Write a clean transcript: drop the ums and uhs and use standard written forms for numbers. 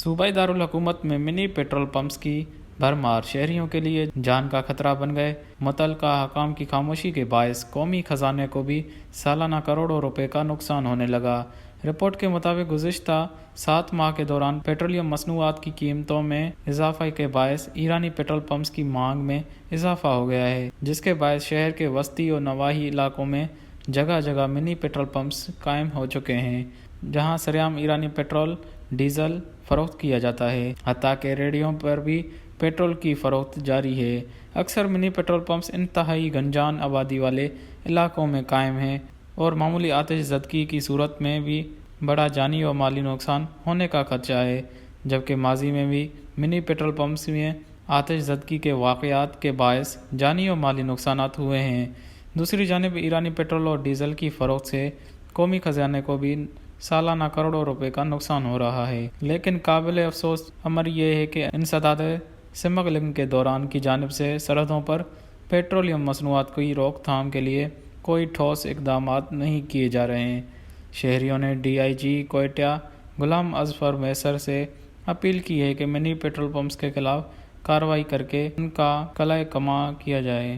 صوبائی دارالحکومت میں منی پیٹرول پمپس کی بھرمار شہریوں کے لیے جان کا خطرہ بن گئے۔ متعلقہ حکام کی خاموشی کے باعث قومی خزانے کو بھی سالانہ کروڑوں روپے کا نقصان ہونے لگا۔ رپورٹ کے مطابق گزشتہ 7 ماہ کے دوران پیٹرولیم مصنوعات کی قیمتوں میں اضافے کے باعث ایرانی پیٹرول پمپس کی مانگ میں اضافہ ہو گیا ہے، جس کے باعث شہر کے وسطی و نواحی علاقوں میں جگہ جگہ منی پیٹرول پمپس قائم ہو چکے ہیں، جہاں سرعام ایرانی پیٹرول، ڈیزل فروخت کیا جاتا ہے، حتیٰ کہ ریڑھیوں پر بھی پیٹرول کی فروخت جاری ہے۔ اکثر منی پیٹرول پمپس انتہائی گنجان آبادی والے علاقوں میں قائم ہیں اور معمولی آتش زدگی کی صورت میں بھی بڑا جانی و مالی نقصان ہونے کا خدشہ ہے، جبکہ ماضی میں بھی منی پیٹرول پمپس میں آتش زدگی کے واقعات کے باعث جانی و مالی نقصانات ہوئے ہیں۔ دوسری جانب ایرانی پیٹرول اور ڈیزل کی فروخت سے قومی خزانے کو بھی سالانہ کروڑوں روپے کا نقصان ہو رہا ہے، لیکن قابل افسوس امر یہ ہے کہ انسداد اسمگلنگ کے دوران کی جانب سے سرحدوں پر پیٹرولیم مصنوعات کی روک تھام کے لیے کوئی ٹھوس اقدامات نہیں کیے جا رہے ہیں۔ شہریوں نے ڈی آئی جی کوئٹہ غلام اظفر میسر سے اپیل کی ہے کہ منی پیٹرول پمپس کے خلاف کارروائی کر کے ان کا قلع کما کیا جائے۔